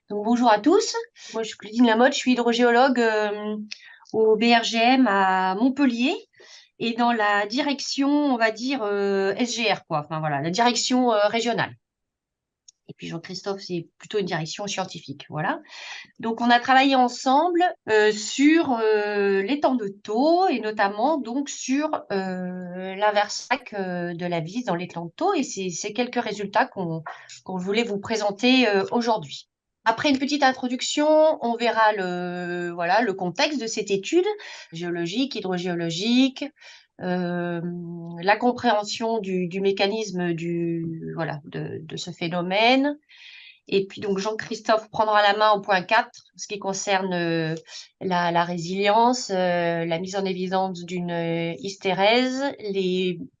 Donc, bonjour à tous. Moi, je suis Claudine Lamotte, je suis hydrogéologue au BRGM à Montpellier et dans la direction, on va dire, SGR, quoi. Enfin, voilà, la direction régionale. Et puis Jean-Christophe, c'est plutôt une direction scientifique. Voilà. Donc, on a travaillé ensemble sur l'étang de Thau et notamment donc sur l'inversac de la Vise dans l'étang de Thau. Et c'est quelques résultats qu'on voulait vous présenter aujourd'hui. Après une petite introduction, on verra voilà, le contexte de cette étude géologique, hydrogéologique, euh, la compréhension du mécanisme voilà, de ce phénomène. Et puis donc Jean-Christophe prendra la main au point 4, ce qui concerne la résilience, la mise en évidence d'une hystérèse,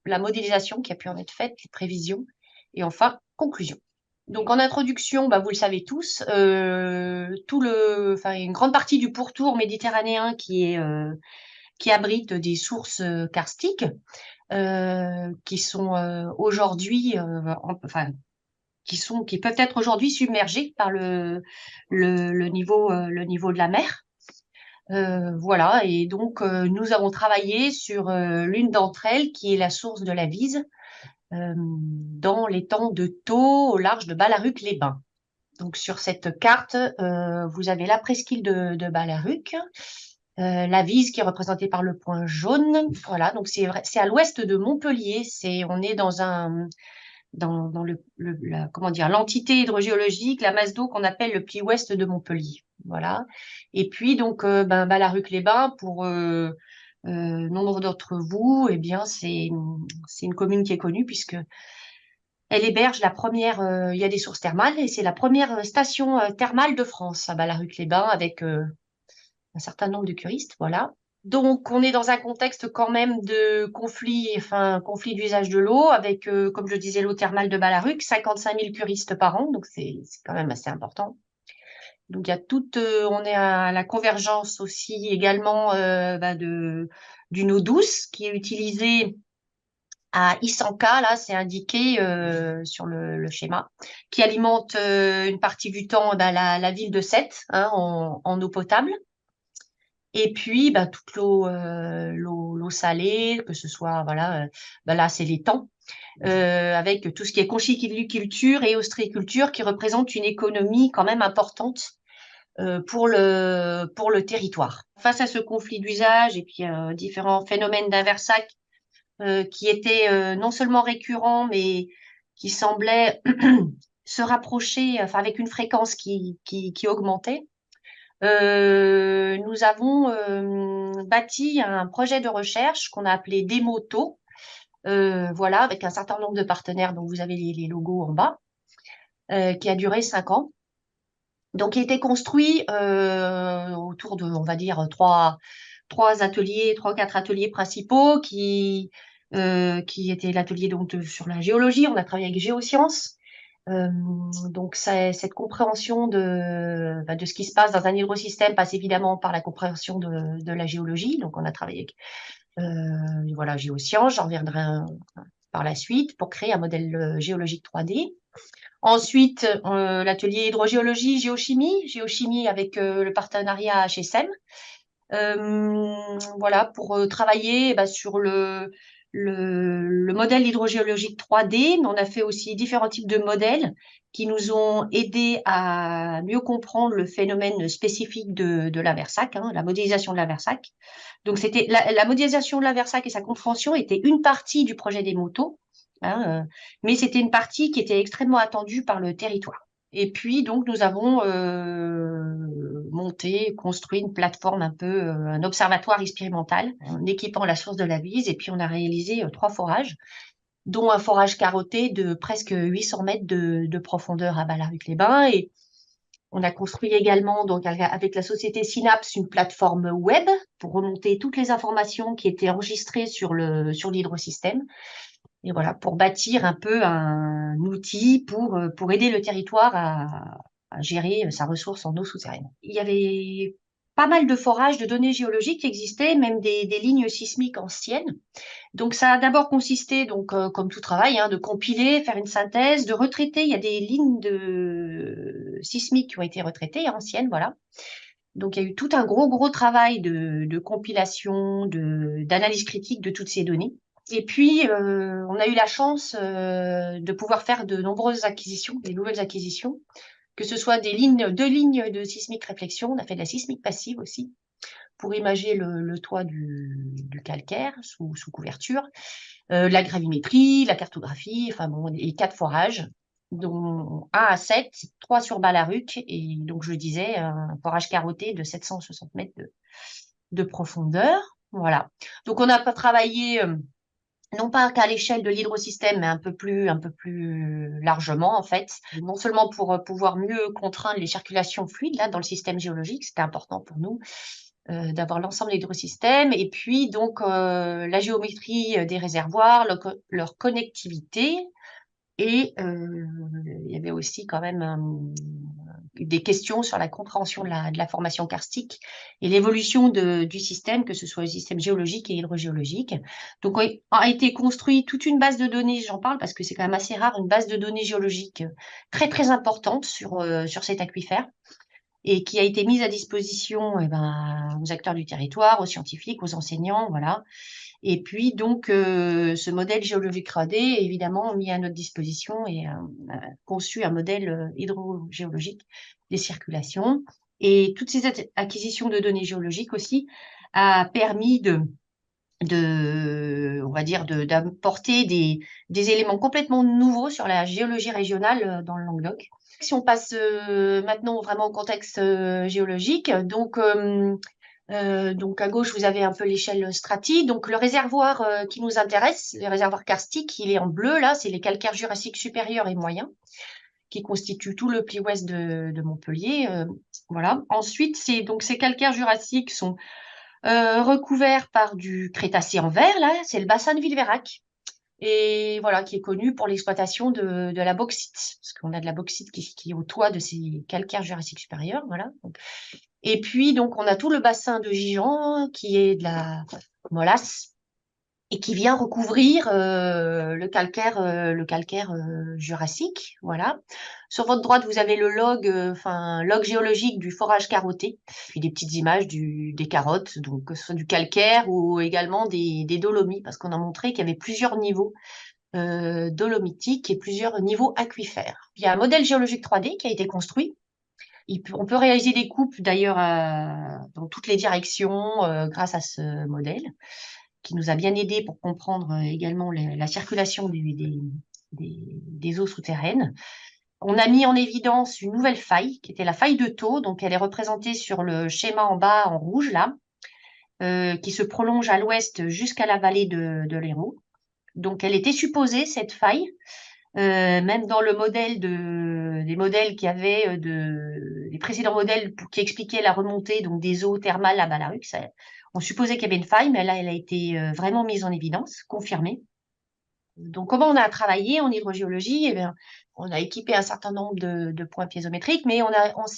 la modélisation qui a pu en être faite, les prévisions, et enfin, conclusion. Donc en introduction, bah, vous le savez tous, une grande partie du pourtour méditerranéen qui abrite des sources karstiques, qui sont aujourd'hui, qui peuvent être aujourd'hui submergées par le niveau de la mer. Voilà, et donc nous avons travaillé sur l'une d'entre elles, qui est la source de la Vise, dans l'étang de Thau, au large de Ballaruc-les-Bains. Donc sur cette carte, vous avez la presqu'île de Ballaruc, la Vise qui est représentée par le point jaune. Voilà, donc c'est à l'ouest de Montpellier. On est dans comment dire, l'entité hydrogéologique, la masse d'eau qu'on appelle le pli ouest de Montpellier. Voilà. Et puis, donc, Ballaruc-les-Bains, pour nombre d'entre vous, eh bien, c'est une commune qui est connue puisque elle héberge la première, il y a des sources thermales et c'est la première station thermale de France à Ballaruc-les-Bains avec un certain nombre de curistes. Voilà. Donc, on est dans un contexte quand même de conflit, enfin, conflit d'usage de l'eau avec, comme je disais, l'eau thermale de Ballaruc, 55 000 curistes par an, donc c'est quand même assez important. Donc, il y a on est à la convergence aussi également d'une eau douce qui est utilisée à Isanka, là, c'est indiqué sur le schéma, qui alimente une partie du temps la ville de Sète hein, en eau potable. Et puis, bah, toute l'eau salée, que ce soit, voilà, là, c'est l'étang, avec tout ce qui est conchyliculture et ostréiculture, qui représente une économie quand même importante pour le territoire. Face à ce conflit d'usage et puis différents phénomènes d'inversac qui étaient non seulement récurrents, mais qui semblaient se rapprocher, enfin, avec une fréquence qui augmentait, nous avons bâti un projet de recherche qu'on a appelé Démoto, voilà, avec un certain nombre de partenaires, dont vous avez les logos en bas, qui a duré 5 ans. Donc, il a été construit autour de, on va dire, trois ou quatre ateliers principaux qui étaient l'atelier donc sur la géologie. On a travaillé avec géosciences. Euh, donc, cette compréhension de ce qui se passe dans un hydrosystème passe évidemment par la compréhension de la géologie. Donc, on a travaillé avec voilà, géosciences, j'en reviendrai par la suite pour créer un modèle géologique 3D. Ensuite, l'atelier hydrogéologie, géochimie avec le partenariat HSM. Voilà, pour travailler sur le modèle hydrogéologique 3D, mais on a fait aussi différents types de modèles qui nous ont aidés à mieux comprendre le phénomène spécifique de l'inversac, hein, la modélisation de l'inversac. Donc, c'était la modélisation de l'inversac et sa compréhension était une partie du projet des motos, hein, mais c'était une partie qui était extrêmement attendue par le territoire. Et puis, donc, nous avons monté, construit une plateforme un peu, un observatoire expérimental en équipant la source de la Vise. Et puis, on a réalisé 3 forages, dont un forage carotté de presque 800 mètres de profondeur à Ballaruc-les-Bains. Et on a construit également, donc, avec la société Synapse, une plateforme web pour remonter toutes les informations qui étaient enregistrées sur l'hydrosystème. Et voilà, pour bâtir un peu un outil pour aider le territoire à gérer sa ressource en eau souterraine. Il y avait pas mal de forages de données géologiques qui existaient, même des lignes sismiques anciennes. Donc, ça a d'abord consisté, donc, comme tout travail, hein, de compiler, faire une synthèse, de retraiter. Il y a des lignes sismiques qui ont été retraitées, anciennes, voilà. Donc, il y a eu tout un gros travail de compilation, d'analyse critique de toutes ces données. Et puis, on a eu la chance de pouvoir faire de nombreuses acquisitions, des nouvelles acquisitions, que ce soit deux lignes de sismique réflexion. On a fait de la sismique passive aussi pour imager le toit du calcaire sous couverture, la gravimétrie, la cartographie, enfin bon, et 4 forages, dont 1 à 7, 3 sur Balaruc, et donc je disais, un forage carotté de 760 mètres de profondeur. Voilà. Donc on a pas travaillé, non pas qu'à l'échelle de l'hydrosystème, mais un peu plus largement, en fait. Non seulement pour pouvoir mieux contraindre les circulations fluides là, dans le système géologique, c'était important pour nous, d'avoir l'ensemble des hydrosystèmes, et puis donc la géométrie des réservoirs, leur connectivité, et il y avait aussi quand même des questions sur la compréhension de la formation karstique et l'évolution du système, que ce soit le système géologique et hydrogéologique. Donc a été construit toute une base de données, j'en parle parce que c'est quand même assez rare, une base de données géologique très importante sur cet aquifère, et qui a été mise à disposition aux acteurs du territoire, aux scientifiques, aux enseignants, voilà. Et puis donc ce modèle géologique 3D est évidemment mis à notre disposition, et a conçu un modèle hydrogéologique des circulations. Et toutes ces acquisitions de données géologiques aussi a permis on va dire, d'apporter des éléments complètement nouveaux sur la géologie régionale dans le Languedoc. Si on passe maintenant vraiment au contexte géologique, donc à gauche, vous avez un peu l'échelle Strati. Donc, le réservoir qui nous intéresse, le réservoir karstique, il est en bleu, là, c'est les calcaires jurassiques supérieurs et moyens, qui constituent tout le pli ouest de Montpellier. Voilà. Ensuite, donc ces calcaires jurassiques sont recouverts par du Crétacé en vert, là, c'est le bassin de Villeverac. Et voilà, qui est connu pour l'exploitation de la bauxite, parce qu'on a de la bauxite qui est au toit de ces calcaires jurassiques supérieurs, voilà. Et puis, donc, on a tout le bassin de Gijan, qui est de la molasse, et qui vient recouvrir le calcaire jurassique, voilà. Sur votre droite, vous avez le log géologique du forage carotté, puis des petites images des carottes, donc que ce soit du calcaire ou également des dolomies, parce qu'on a montré qu'il y avait plusieurs niveaux dolomitiques et plusieurs niveaux aquifères. Il y a un modèle géologique 3D qui a été construit. On peut réaliser des coupes d'ailleurs dans toutes les directions grâce à ce modèle, qui nous a bien aidé pour comprendre également la circulation des eaux souterraines. On a mis en évidence une nouvelle faille, qui était la faille de Thau. Donc, elle est représentée sur le schéma en bas en rouge, là, qui se prolonge à l'ouest jusqu'à la vallée de l'Hérault. Donc, elle était supposée, cette faille, même dans le modèle des modèles qui avaient les précédents modèles qui expliquaient la remontée donc des eaux thermales à Balaruc, on supposait qu'il y avait une faille, mais là, elle a été vraiment mise en évidence, confirmée. Donc, comment on a travaillé en hydrogéologie? Eh bien, on a équipé un certain nombre de points piézométriques, mais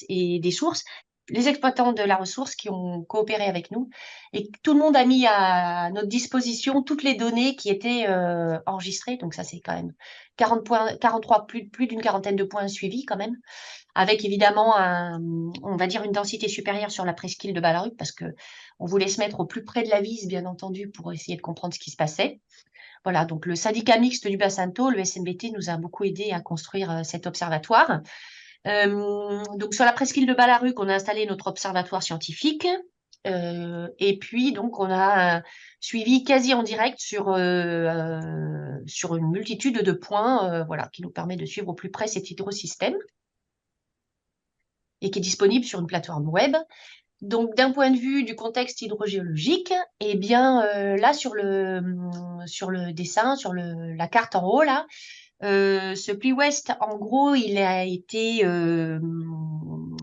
et des sources, les exploitants de la ressource qui ont coopéré avec nous, et tout le monde a mis à notre disposition toutes les données qui étaient enregistrées. Donc ça, c'est quand même 40 points, 43, plus d'une quarantaine de points suivis quand même, avec évidemment on va dire une densité supérieure sur la presqu'île de Balaruc, parce que on voulait se mettre au plus près de la Vise, bien entendu, pour essayer de comprendre ce qui se passait. Voilà, donc le syndicat mixte du bassin de Thau, le SMBT, nous a beaucoup aidé à construire cet observatoire. Donc sur la presqu'île de Balaruc, on a installé notre observatoire scientifique. Et puis donc on a suivi quasi en direct sur une multitude de points, voilà, qui nous permet de suivre au plus près cet hydrosystème, et qui est disponible sur une plateforme web. Donc, d'un point de vue du contexte hydrogéologique, eh bien, là, sur le dessin, sur la carte en haut, là, ce pli ouest, en gros, il a été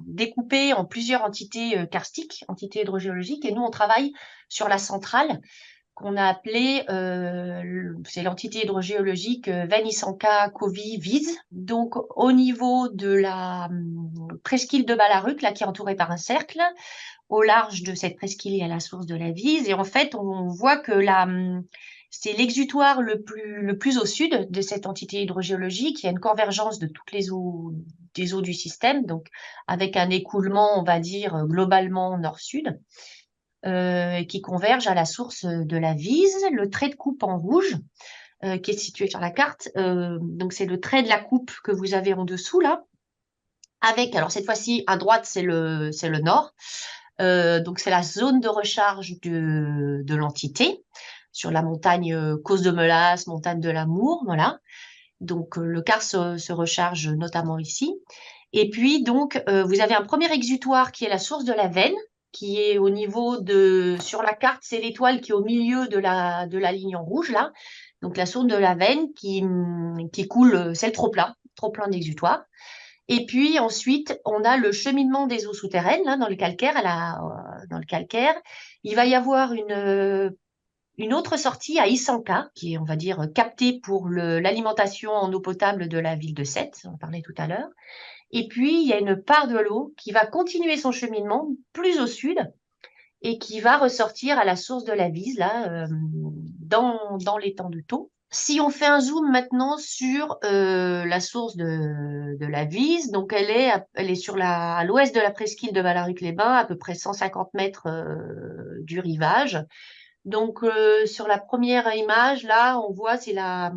découpé en plusieurs entités karstiques, entités hydrogéologiques, et nous, on travaille sur la centrale, qu'on a appelée, c'est l'entité hydrogéologique Venisanka Kovi Vise. Donc, au niveau de la presqu'île de Balaruc, là, qui est entourée par un cercle, au large de cette presqu'île, il y a la source de la Vise. Et en fait, on voit que C'est l'exutoire le plus au sud de cette entité hydrogéologique. Il y a une convergence de toutes les eaux, des eaux du système, donc avec un écoulement, on va dire, globalement nord-sud, qui converge à la source de la Vise. Le trait de coupe en rouge, qui est situé sur la carte, donc c'est le trait de la coupe que vous avez en dessous, là, avec, alors cette fois-ci, à droite, c'est le nord. Donc c'est la zone de recharge de l'entité sur la montagne Causse de Meulas, montagne de l'Amour, voilà. Donc le quart se recharge notamment ici. Et puis donc vous avez un premier exutoire qui est la source de la Veine, qui est au niveau sur la carte, c'est l'étoile qui est au milieu de la ligne en rouge là. Donc la source de la Veine qui coule, c'est le trop-plein d'exutoire. Et puis ensuite, on a le cheminement des eaux souterraines là, dans le calcaire. Dans le calcaire, il va y avoir une autre sortie à Isanka, qui est, on va dire, captée pour l'alimentation en eau potable de la ville de Sète, on en parlait tout à l'heure. Et puis, il y a une part de l'eau qui va continuer son cheminement plus au sud et qui va ressortir à la source de la Vise, là, dans l'étang de Thau. Si on fait un zoom maintenant sur la source de la Vise, donc elle est à l'ouest de la presqu'île de Valaruc-les-Bains, à peu près 150 mètres du rivage. Donc sur la première image, là, on voit c'est la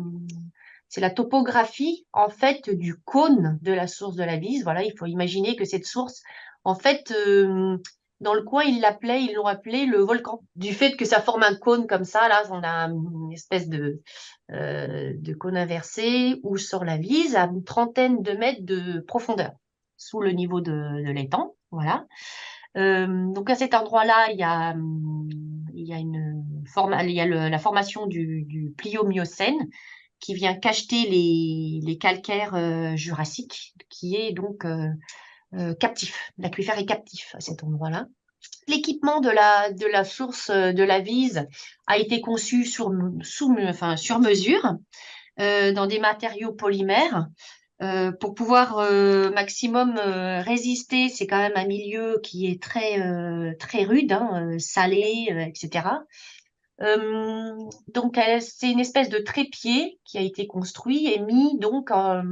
topographie en fait du cône de la source de la Vise. Voilà, il faut imaginer que cette source, en fait, dans le coin, ils l'ont appelé le volcan. Du fait que ça forme un cône comme ça, là, on a une espèce de cône inversé où sort la Vise à une trentaine de mètres de profondeur sous le niveau de l'étang. Voilà. Donc à cet endroit-là, il y a la formation du Pliomiocène qui vient cacheter les calcaires jurassiques, qui est donc captif. L'aquifère est captif à cet endroit-là. L'équipement de la source de la Vise a été conçu sur mesure dans des matériaux polymères pour pouvoir maximum résister. C'est quand même un milieu qui est très rude, hein, salé, etc. Donc, c'est une espèce de trépied qui a été construit et mis donc au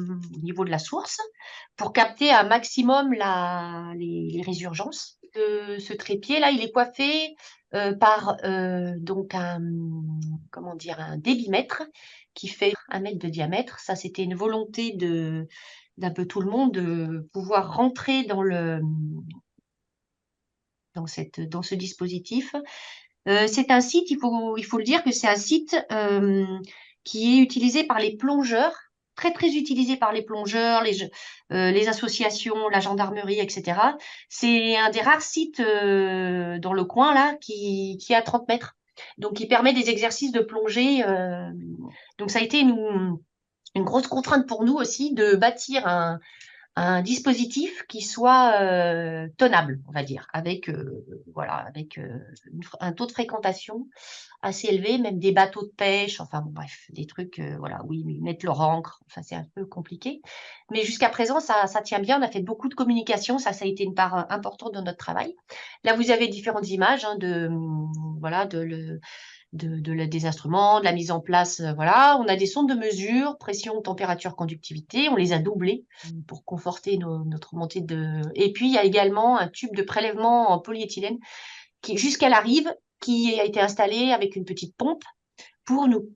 niveau de la source pour capter un maximum les résurgences. Ce trépied-là, il est coiffé par donc comment dire, un débitmètre qui fait 1 mètre de diamètre. Ça, c'était une volonté d'un peu tout le monde de pouvoir rentrer dans ce dispositif. C'est un site, il faut le dire que c'est un site qui est utilisé par les plongeurs, très très utilisé par les plongeurs, les associations, la gendarmerie, etc. C'est un des rares sites dans le coin là qui est à 30 mètres. Donc, il permet des exercices de plongée. Donc, ça a été une grosse contrainte pour nous aussi de bâtir un dispositif qui soit tenable, on va dire, avec voilà, avec un taux de fréquentation assez élevé, même des bateaux de pêche, enfin bon, bref, des trucs, voilà, oui, ils mettent leur ancre, enfin c'est un peu compliqué. Mais jusqu'à présent, ça tient bien, on a fait beaucoup de communication, ça a été une part importante de notre travail. Là, vous avez différentes images hein, voilà, des instruments, de la mise en place, voilà. On a des sondes de mesure, pression, température, conductivité. On les a doublées pour conforter notre montée de. Et puis, il y a également un tube de prélèvement en polyéthylène jusqu'à la rive qui a été installé avec une petite pompe pour nous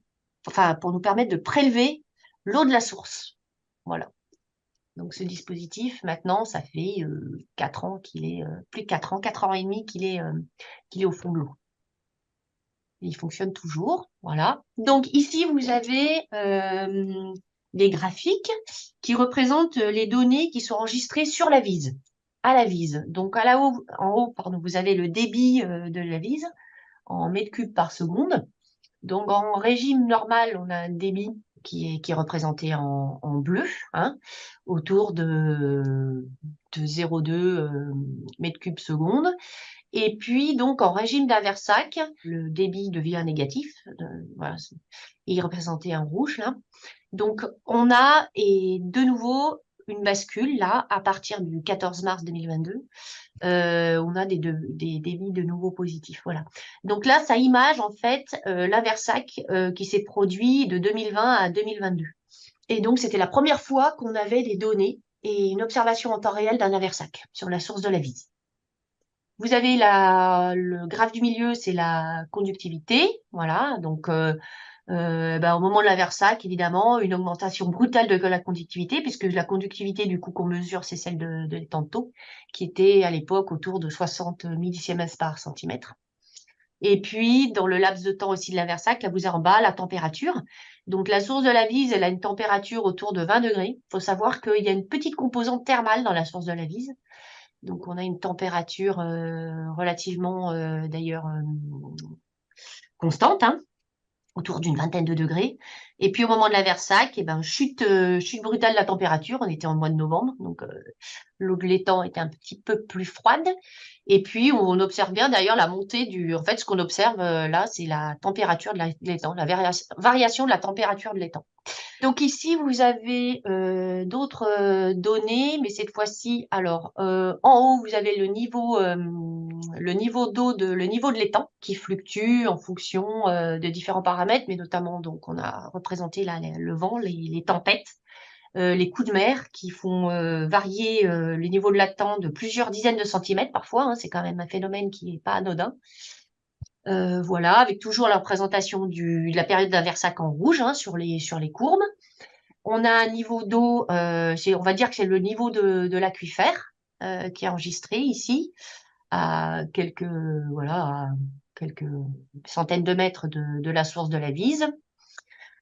permettre de prélever l'eau de la source. Voilà. Donc, ce dispositif, maintenant, ça fait 4 ans plus de 4 ans, 4 ans et demi qu'il est au fond de l'eau. Il fonctionne toujours, voilà. Donc ici, vous avez des graphiques qui représentent les données qui sont enregistrées sur la Vise, à la Vise. Donc en haut, pardon, vous avez le débit de la Vise en mètres cubes par seconde. Donc en régime normal, on a un débit qui est représenté en bleu, hein, autour de 0,2 mètres cubes seconde. Et puis, donc, en régime d'Aversac, le débit devient négatif. Voilà, il est représenté en rouge, là. Donc, on a, et de nouveau, une bascule, là, à partir du 14 mars 2022. On a des débits de nouveau positifs. Voilà. Donc là, ça image en fait l'Aversac qui s'est produit de 2020 à 2022. Et donc, c'était la première fois qu'on avait des données et une observation en temps réel d'un Aversac sur la source de la Vise. Vous avez le graphe du milieu, c'est la conductivité. Voilà. Donc, au moment de l'Aversac, évidemment, une augmentation brutale de la conductivité, puisque la conductivité, du coup, qu'on mesure, c'est celle de l'étang de Thau, qui était à l'époque autour de 60 millisiemens par centimètre. Et puis, dans le laps de temps aussi de l'Aversac, là, vous avez en bas la température. Donc, la source de la Vise, elle a une température autour de 20 degrés. Il faut savoir qu'il y a une petite composante thermale dans la source de la Vise. Donc, on a une température relativement, d'ailleurs, constante, hein, autour d'une vingtaine de degrés. Et puis, au moment de l'Aversac, eh ben, chute brutale de la température. On était en mois de novembre, donc l'eau de l'étang était un petit peu plus froide. Et puis, on observe bien d'ailleurs la montée En fait, ce qu'on observe là, c'est la température de l'étang, la variation de la température de l'étang. Donc ici, vous avez d'autres données, mais cette fois-ci, alors en haut, vous avez le niveau d'eau le niveau de l'étang qui fluctue en fonction de différents paramètres, mais notamment donc on a représenté là le vent, les tempêtes, les coups de mer qui font varier le niveau de l'étang de plusieurs dizaines de centimètres parfois. Hein, c'est quand même un phénomène qui n'est pas anodin. Voilà, avec toujours la représentation de la période d'un Versac en rouge hein, sur les courbes. On a un niveau d'eau, on va dire que c'est le niveau de l'aquifère qui est enregistré ici, à à quelques centaines de mètres de la source de la Vise.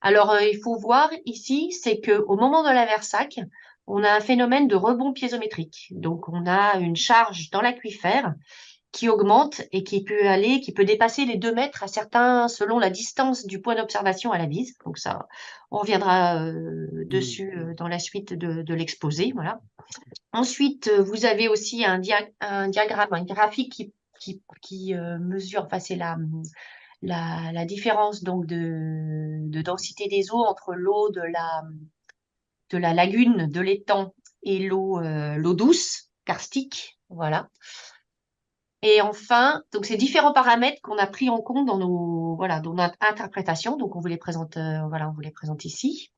Alors, il faut voir ici, c'est qu'au moment de l'Aversac, on a un phénomène de rebond piézométrique. Donc, on a une charge dans l'aquifère qui augmente et qui peut dépasser les 2 mètres à certains, selon la distance du point d'observation à la Vise. Donc ça, on reviendra dessus dans la suite de l'exposé. Voilà. Ensuite, vous avez aussi un diagramme, un graphique qui mesure, enfin c'est la différence donc de densité des eaux entre l'eau de la lagune, de l'étang et l'eau douce, karstique. Voilà. Et enfin, donc ces différents paramètres qu'on a pris en compte dans notre interprétation, donc on vous les présente, on vous les présente ici.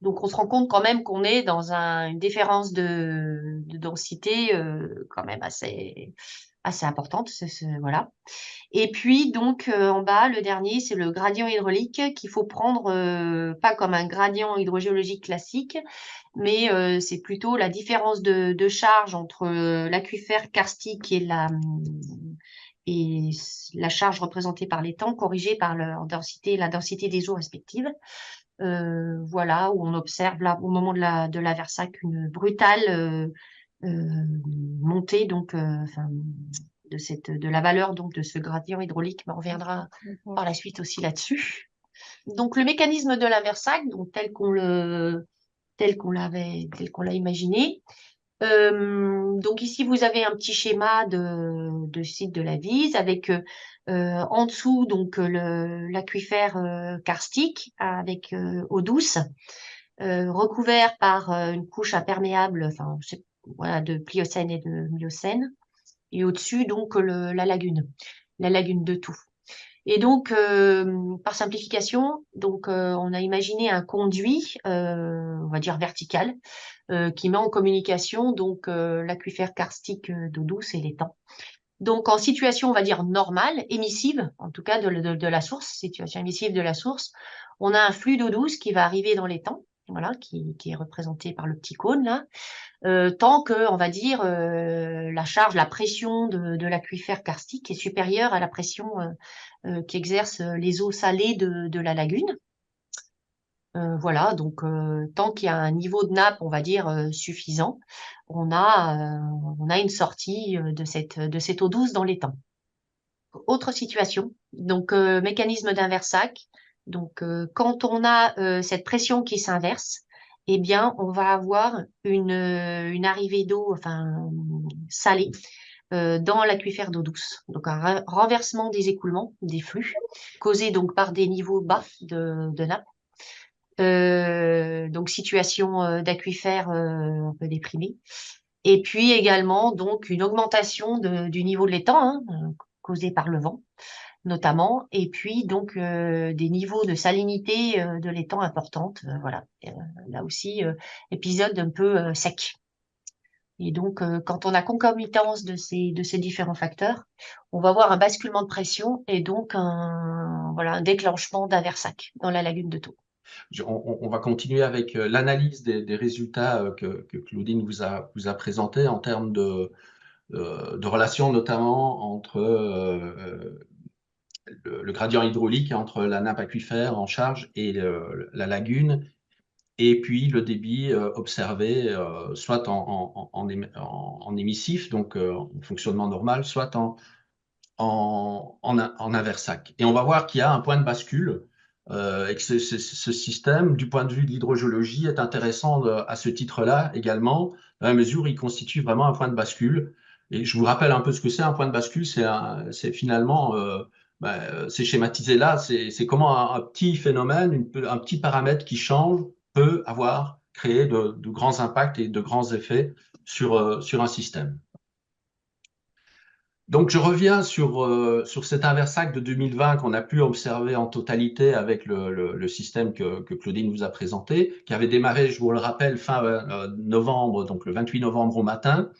Donc on se rend compte quand même qu'on est dans une différence de densité quand même assez importante, voilà. Et puis donc en bas, le dernier, c'est le gradient hydraulique qu'il faut prendre pas comme un gradient hydrogéologique classique, mais c'est plutôt la différence de charge entre l'aquifère karstique et la charge représentée par l'étang corrigée par la densité des eaux respectives. Voilà, où on observe là, au moment de la Versac une brutale montée donc, de la valeur donc, de ce gradient hydraulique. Mais on reviendra par la suite aussi là-dessus. Donc le mécanisme de la Versac, donc tel qu'on l'a imaginé. Donc ici, vous avez un petit schéma de site de la Vise avec en dessous donc l'aquifère karstique avec eau douce recouvert par une couche imperméable, voilà, de Pliocène et de Miocène, et au-dessus donc la lagune de Thou. Et donc, par simplification, donc on a imaginé un conduit, on va dire vertical, qui met en communication donc l'aquifère karstique d'eau douce et l'étang. Donc en situation, on va dire normale, émissive, en tout cas de la source, situation émissive de la source, on a un flux d'eau douce qui va arriver dans l'étang, voilà, qui est représenté par le petit cône là, tant que, on va dire, la pression de l'aquifère karstique est supérieure à la pression qu'exercent les eaux salées de la lagune. Voilà, donc tant qu'il y a un niveau de nappe, on va dire, suffisant, on a une sortie de cette eau douce dans l'étang. Autre situation, donc mécanisme d'un Versac. Donc quand on a cette pression qui s'inverse, eh bien on va avoir une arrivée d'eau, salée, dans l'aquifère d'eau douce. Donc un renversement des écoulements, des flux, causé donc par des niveaux bas de nappe. Donc situation d'aquifère un peu déprimée. Et puis également donc une augmentation du niveau de l'étang, hein, causée par le vent notamment, et puis donc des niveaux de salinité de l'étang importantes. Voilà. Là aussi, épisode un peu sec. Et donc, quand on a concomitance de ces différents facteurs, on va avoir un basculement de pression et donc voilà, un déclenchement d'un Versac dans la lagune de Thau. On va continuer avec l'analyse des résultats que Claudine vous a présentés en termes de relations, notamment entre le gradient hydraulique, entre la nappe aquifère en charge et la lagune, et puis le débit observé, soit en émissif, donc en fonctionnement normal, soit en un Versac. Et on va voir qu'il y a un point de bascule et que ce système, du point de vue de l'hydrogéologie, est intéressant à ce titre-là également, dans la mesure où il constitue vraiment un point de bascule. Et je vous rappelle un peu ce que c'est un point de bascule, c'est finalement, c'est schématisé là, c'est comment un petit phénomène, un petit paramètre qui change peut avoir créé de grands impacts et de grands effets sur un système. Donc, je reviens sur cet inversac de 2020 qu'on a pu observer en totalité avec le système que Claudine vous a présenté, qui avait démarré, je vous le rappelle, fin novembre, donc le 28 novembre au matin,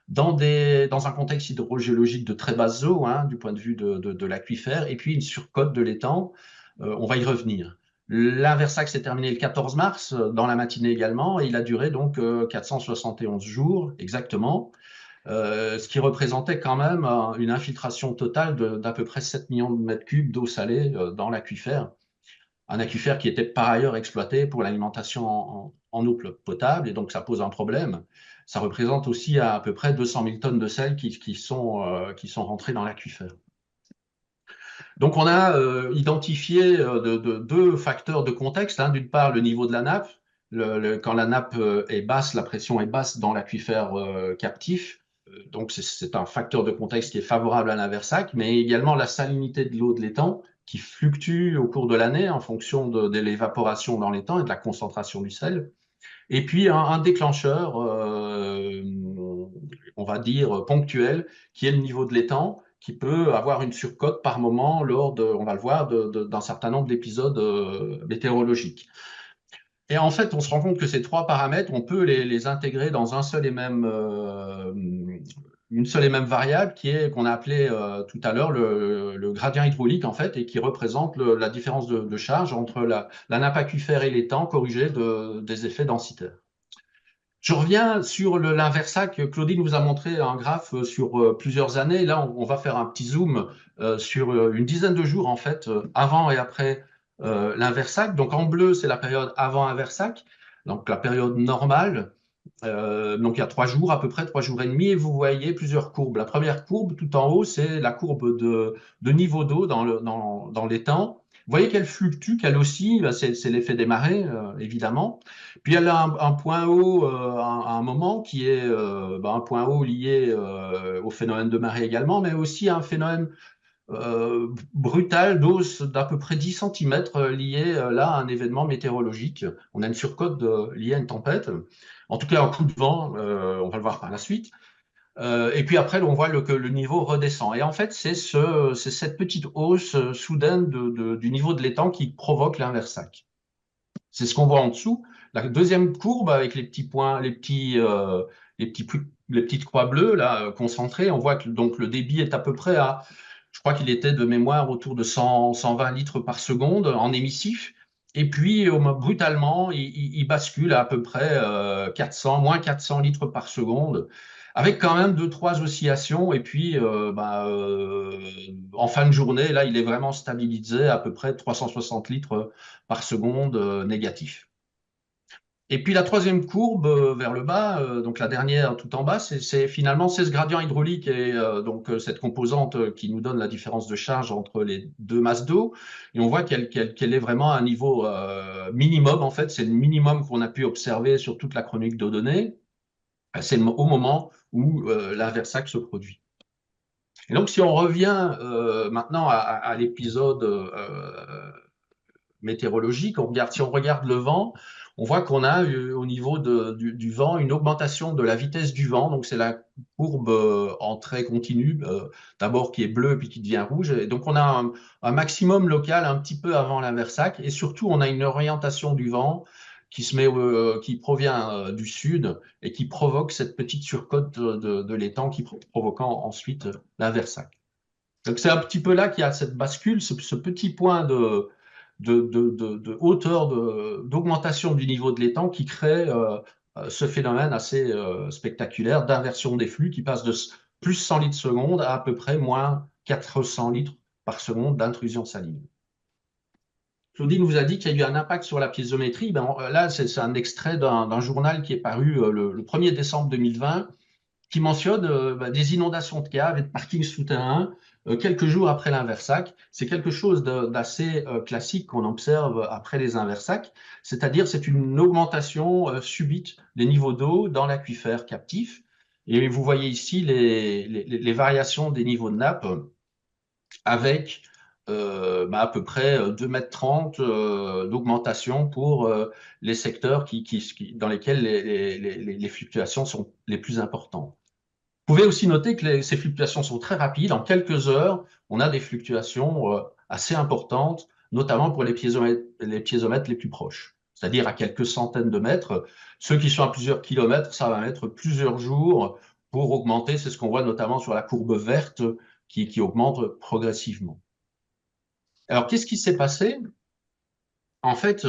dans un contexte hydrogéologique de très basse eau, hein, du point de vue de l'aquifère, et puis une surcote de l'étang. On va y revenir. L'inversac s'est terminé le 14 mars, dans la matinée également, et il a duré donc 471 jours exactement. Ce qui représentait quand même une infiltration totale d'à peu près 7 millions de mètres cubes d'eau salée dans l'aquifère. Un aquifère qui était par ailleurs exploité pour l'alimentation en eau potable, et donc ça pose un problème. Ça représente aussi à peu près 200 000 tonnes de sel qui sont rentrées dans l'aquifère. Donc on a identifié deux facteurs de contexte, hein. D'une part, le niveau de la nappe. Quand la nappe est basse, la pression est basse dans l'aquifère captif. Donc c'est un facteur de contexte qui est favorable à l'inversac, mais également la salinité de l'eau de l'étang qui fluctue au cours de l'année en fonction de l'évaporation dans l'étang et de la concentration du sel. Et puis un déclencheur, on va dire ponctuel, qui est le niveau de l'étang, qui peut avoir une surcote par moment lors de, on va le voir, d'un certain nombre d'épisodes météorologiques. Et en fait, on se rend compte que ces trois paramètres, on peut les intégrer dans une seule et même variable qu'on a appelé tout à l'heure le gradient hydraulique, en fait, et qui représente la différence de charge entre la nappe aquifère et l'étang corrigée des effets densitaires. Je reviens sur l'inversac. Claudine vous a montré un graphe sur plusieurs années. Là, on va faire un petit zoom sur une dizaine de jours, en fait, avant et après l'inversac. Donc, en bleu, c'est la période avant inversac, donc la période normale. Donc, il y a 3 jours, à peu près 3 jours et demi, et vous voyez plusieurs courbes. La première courbe, tout en haut, c'est la courbe de niveau d'eau dans l'étang. Vous voyez qu'elle fluctue, qu'elle oscille, c'est l'effet des marées, évidemment. Puis elle a un point haut à un moment qui est un point haut lié au phénomène de marée également, mais aussi un phénomène brutal d'hausse d'à peu près 10 cm lié là à un événement météorologique. On a une surcote liée à une tempête, en tout cas un coup de vent, on va le voir par la suite. Et puis après, on voit que le niveau redescend. Et en fait, c'est cette petite hausse soudaine du niveau de l'étang qui provoque l'inversac. C'est ce qu'on voit en dessous. La deuxième courbe avec les petits points, les petites croix bleues là concentrées, on voit que donc le débit est à peu près à, je crois qu'il était de mémoire autour de 120 litres par seconde en émissif. Et puis brutalement, il bascule à peu près 400, moins 400 litres par seconde, avec quand même deux, trois oscillations. Et puis en fin de journée, là, il est vraiment stabilisé à peu près 360 litres par seconde négatif. Et puis la troisième courbe vers le bas, donc la dernière tout en bas, finalement c'est ce gradient hydraulique et donc cette composante qui nous donne la différence de charge entre les deux masses d'eau. Et on voit qu'elle est vraiment à un niveau minimum, en fait, c'est le minimum qu'on a pu observer sur toute la chronique d'eau donnée. C'est au moment où l'inversac se produit. Et donc si on revient maintenant à l'épisode météorologique. Si on regarde le vent, on voit qu'on a au niveau du vent une augmentation de la vitesse du vent. Donc c'est la courbe en trait continu, d'abord qui est bleue puis qui devient rouge. Et donc on a un maximum local un petit peu avant l'inversac. Et surtout, on a une orientation du vent qui provient du sud et qui provoque cette petite surcote de l'étang provoquant ensuite l'inversac. Donc c'est un petit peu là qu'il y a cette bascule, ce petit point de hauteur, d'augmentation du niveau de l'étang qui crée ce phénomène assez spectaculaire d'inversion des flux qui passe de plus 100 litres seconde à peu près moins 400 litres par seconde d'intrusion saline. Claudine vous a dit qu'il y a eu un impact sur la piézométrie. Ben, là, c'est un extrait d'un journal qui est paru le 1er décembre 2020 qui mentionne des inondations de caves et de parkings souterrains quelques jours après l'inversac. C'est quelque chose d'assez classique qu'on observe après les inversacs, c'est-à-dire c'est une augmentation subite des niveaux d'eau dans l'aquifère captif. Et vous voyez ici les variations des niveaux de nappe avec à peu près 2,30 m d'augmentation pour les secteurs dans lesquels les fluctuations sont les plus importantes. Vous pouvez aussi noter que ces fluctuations sont très rapides. En quelques heures, on a des fluctuations assez importantes, notamment pour les piézomètres les plus proches, c'est-à-dire à quelques centaines de mètres. Ceux qui sont à plusieurs kilomètres, ça va mettre plusieurs jours pour augmenter. C'est ce qu'on voit notamment sur la courbe verte qui augmente progressivement. Alors, qu'est-ce qui s'est passé? En fait,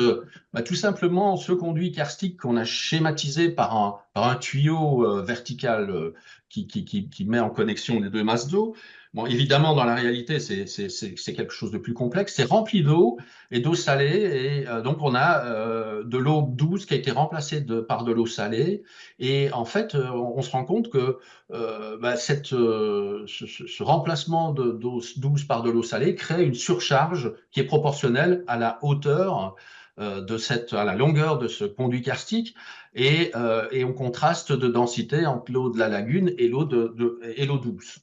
tout simplement, ce conduit karstique qu'on a schématisé par un tuyau vertical qui met en connexion les deux masses d'eau, bon, évidemment, dans la réalité, c'est quelque chose de plus complexe. C'est rempli d'eau et d'eau salée. Et donc, on a de l'eau douce qui a été remplacée par de l'eau salée. Et en fait, on se rend compte que ce remplacement d'eau douce par de l'eau salée crée une surcharge qui est proportionnelle à la hauteur à la longueur de ce conduit karstique et on contraste de densité entre l'eau de la lagune et l'eau douce.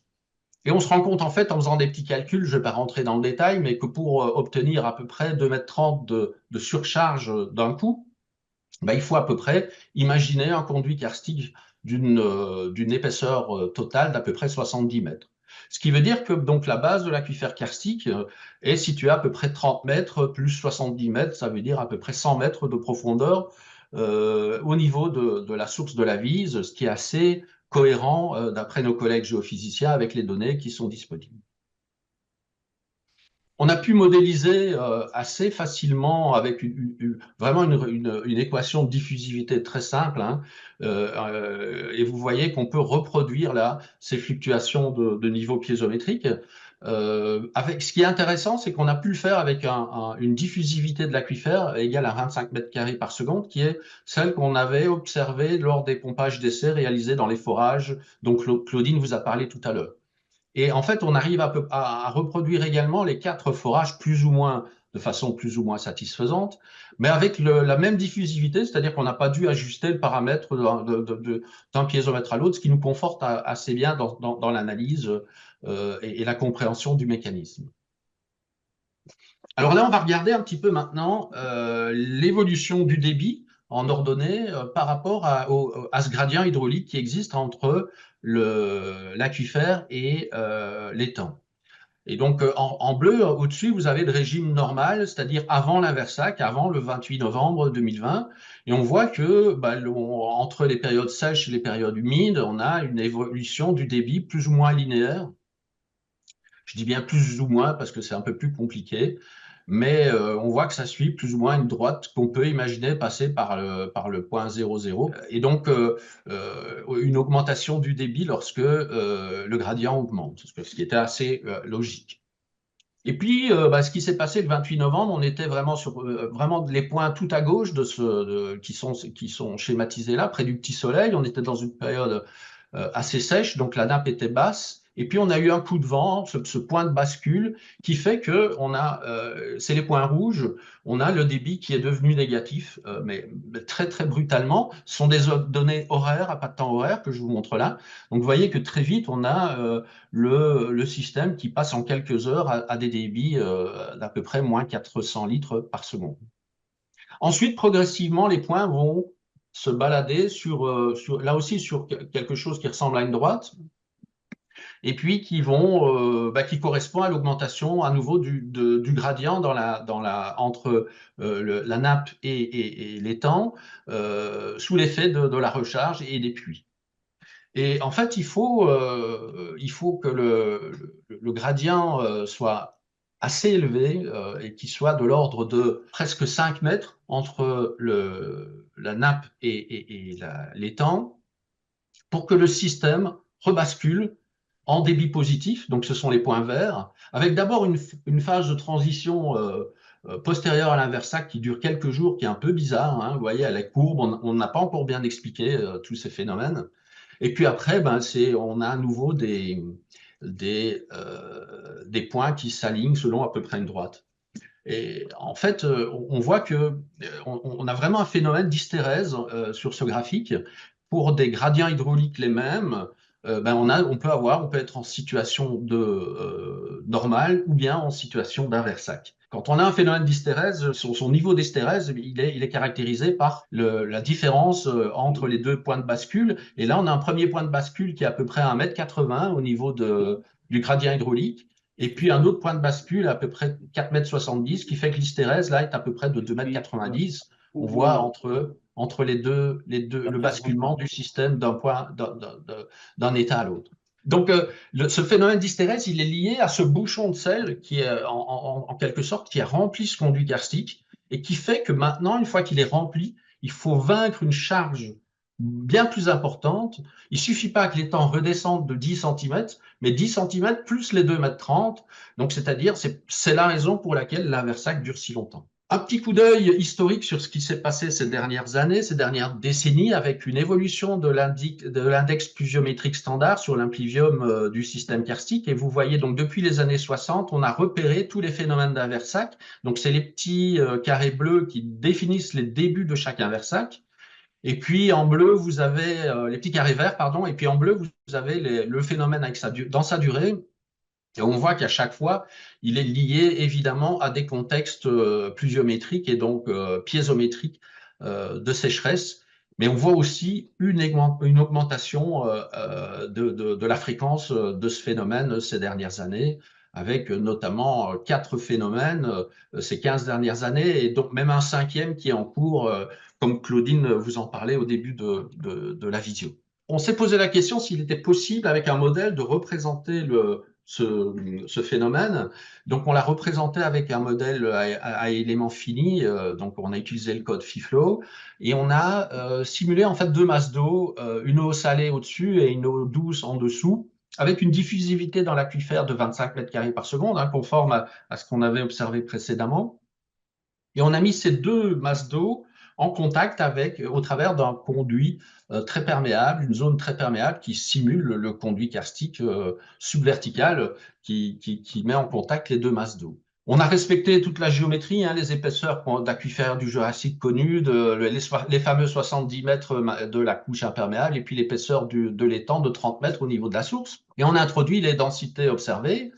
Et on se rend compte en fait en faisant des petits calculs, je ne vais pas rentrer dans le détail, mais que pour obtenir à peu près 2,30 m de surcharge d'un coup, il faut à peu près imaginer un conduit karstique d'une épaisseur totale d'à peu près 70 mètres. Ce qui veut dire que donc, la base de l'aquifère karstique est située à peu près 30 mètres plus 70 mètres, ça veut dire à peu près 100 mètres de profondeur au niveau de la source de la Vise, ce qui est assez cohérent d'après nos collègues géophysiciens avec les données qui sont disponibles. On a pu modéliser assez facilement avec vraiment une équation de diffusivité très simple. Hein, et vous voyez qu'on peut reproduire là ces fluctuations de niveau piézométrique. Ce qui est intéressant, c'est qu'on a pu le faire avec une diffusivité de l'aquifère égale à 25 mètres carrés par seconde, qui est celle qu'on avait observée lors des pompages d'essai réalisés dans les forages dont Claudine vous a parlé tout à l'heure. Et en fait, on arrive à reproduire également les 4 forages de façon plus ou moins satisfaisante, mais avec la même diffusivité, c'est-à-dire qu'on n'a pas dû ajuster le paramètre d'un piézomètre à l'autre, ce qui nous conforte assez bien dans l'analyse et la compréhension du mécanisme. Alors là, on va regarder un petit peu maintenant l'évolution du débit en ordonnée par rapport à ce gradient hydraulique qui existe entre l'aquifère et l'étang. Et donc, en bleu, au-dessus, vous avez le régime normal, c'est-à-dire avant l'inversac, avant le 28 novembre 2020. Et on voit que entre les périodes sèches et les périodes humides, on a une évolution du débit plus ou moins linéaire. Je dis bien plus ou moins parce que c'est un peu plus compliqué, mais on voit que ça suit plus ou moins une droite qu'on peut imaginer passer par le point 0,0. Et donc, une augmentation du débit lorsque le gradient augmente, ce qui était assez logique. Et puis, ce qui s'est passé le 28 novembre, on était vraiment sur vraiment les points tout à gauche qui sont schématisés là, près du petit soleil. On était dans une période assez sèche, donc la nappe était basse. Et puis on a eu un coup de vent, ce point de bascule qui fait que c'est les points rouges, on a le débit qui est devenu négatif, mais très très brutalement. Ce sont des données horaires, à pas de temps horaire que je vous montre là. Donc vous voyez que très vite on a le système qui passe en quelques heures à des débits d'à peu près moins 400 litres par seconde. Ensuite, progressivement, les points vont se balader là aussi sur quelque chose qui ressemble à une droite, et puis qui correspond à l'augmentation à nouveau du gradient entre la nappe et l'étang, sous l'effet de la recharge et des pluies. Et en fait, il faut que le gradient soit assez élevé et qu'il soit de l'ordre de presque 5 mètres entre la nappe et l'étang pour que le système rebascule en débit positif, donc ce sont les points verts, avec d'abord une phase de transition postérieure à l'inversac qui dure quelques jours, qui est un peu bizarre, hein, vous voyez, elle est courbe, on n'a pas encore bien expliqué tous ces phénomènes. Et puis après, on a à nouveau des points qui s'alignent selon à peu près une droite. Et en fait, on voit on a vraiment un phénomène d'hystérèse sur ce graphique. Pour des gradients hydrauliques les mêmes, on peut être en situation normale ou bien en situation d'inversac. Quand on a un phénomène d'hystérèse, son niveau d'hystérèse, il est caractérisé par la différence entre les deux points de bascule. Et là, on a un premier point de bascule qui est à peu près 1,80 m au niveau du gradient hydraulique. Et puis un autre point de bascule à peu près 4,70 m, qui fait que l'hystérèse, là, est à peu près de 2,90 m. On voit entre les deux, le basculement du système d'un état à l'autre. Donc, ce phénomène d'hystérèse, il est lié à ce bouchon de sel qui est en quelque sorte qui a rempli ce conduit karstique et qui fait que maintenant, une fois qu'il est rempli, il faut vaincre une charge bien plus importante. Il ne suffit pas que l'étang redescende de 10 cm, mais 10 cm plus les 2,30 m. Donc, c'est-à-dire, c'est la raison pour laquelle l'inversac dure si longtemps. Un petit coup d'œil historique sur ce qui s'est passé ces dernières années, ces dernières décennies, avec une évolution de l'index pluviométrique standard sur l'impluvium du système karstique. Et vous voyez donc depuis les années 60, on a repéré tous les phénomènes d'inversac. Donc c'est les petits carrés bleus qui définissent les débuts de chaque inversac. Et puis en bleu, vous avez les petits carrés verts, pardon. Et puis en bleu, vous avez le phénomène dans sa durée. Et on voit qu'à chaque fois, il est lié évidemment à des contextes pluviométriques et donc piézométriques de sécheresse. Mais on voit aussi une augmentation de la fréquence de ce phénomène ces dernières années, avec notamment 4 phénomènes ces 15 dernières années, et donc même un cinquième qui est en cours, comme Claudine vous en parlait au début de la vidéo. On s'est posé la question s'il était possible, avec un modèle, de représenter ce phénomène. Donc, on l'a représenté avec un modèle à éléments finis. Donc, on a utilisé le code FIFLOW et on a simulé en fait deux masses d'eau, une eau salée au-dessus et une eau douce en dessous, avec une diffusivité dans l'aquifère de 25 mètres carrés par seconde, hein, conforme à ce qu'on avait observé précédemment. Et on a mis ces deux masses d'eau en contact au travers d'un conduit très perméable, une zone très perméable qui simule le conduit karstique subvertical qui met en contact les deux masses d'eau. On a respecté toute la géométrie, hein, les épaisseurs d'aquifères du Jurassique connus, les fameux 70 mètres de la couche imperméable, et puis l'épaisseur de l'étang de 30 mètres au niveau de la source. Et on a introduit les densités observées.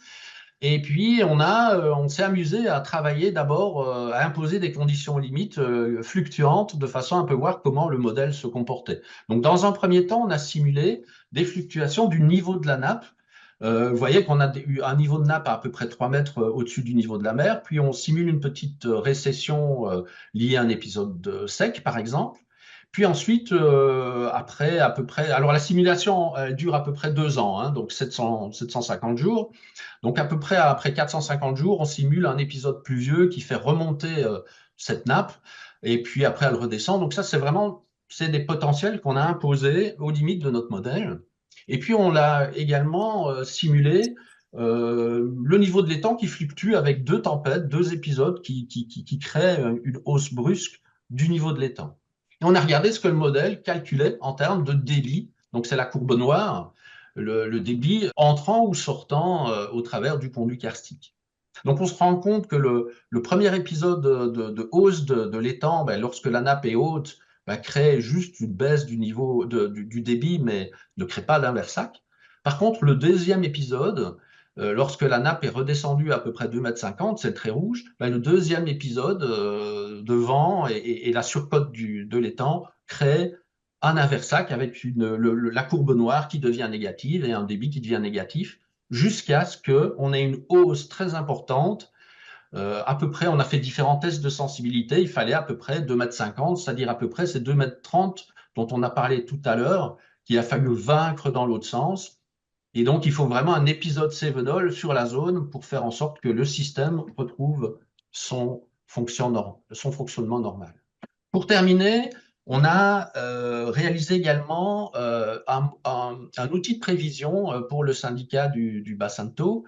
Et puis, on s'est amusé à travailler d'abord, à imposer des conditions limites fluctuantes de façon à un peu voir comment le modèle se comportait. Donc, dans un premier temps, on a simulé des fluctuations du niveau de la nappe. Vous voyez qu'on a eu un niveau de nappe à peu près 3 mètres au-dessus du niveau de la mer, puis on simule une petite récession liée à un épisode sec, par exemple. Puis ensuite, après à peu près, alors la simulation elle dure à peu près 2 ans, hein, donc 750 jours. Donc à peu près après 450 jours, on simule un épisode pluvieux qui fait remonter cette nappe, et puis après elle redescend. Donc ça, c'est des potentiels qu'on a imposés aux limites de notre modèle. Et puis on l'a également simulé le niveau de l'étang qui fluctue avec deux tempêtes, deux épisodes qui créent une hausse brusque du niveau de l'étang. Et on a regardé ce que le modèle calculait en termes de débit, donc c'est la courbe noire, le débit entrant ou sortant au travers du conduit karstique. Donc on se rend compte que le premier épisode de hausse de l'étang, ben, lorsque la nappe est haute, ben, crée juste une baisse du niveau du débit, mais ne crée pas d'inversac. Par contre, le deuxième épisode, lorsque la nappe est redescendue à peu près 2,50 m, c'est le trait rouge, ben, le deuxième épisode de vent et la surcote de l'étang crée un inversac avec la courbe noire qui devient négative et un débit qui devient négatif jusqu'à ce qu'on ait une hausse très importante. À peu près, on a fait différents tests de sensibilité, il fallait à peu près 2,50 m, c'est-à-dire à peu près ces 2,30 m dont on a parlé tout à l'heure, qu'il a fallu vaincre dans l'autre sens. Et donc, il faut vraiment un épisode Sevenol sur la zone pour faire en sorte que le système retrouve son fonctionnement normal. Pour terminer, on a réalisé également un outil de prévision pour le syndicat du bassin de Thau.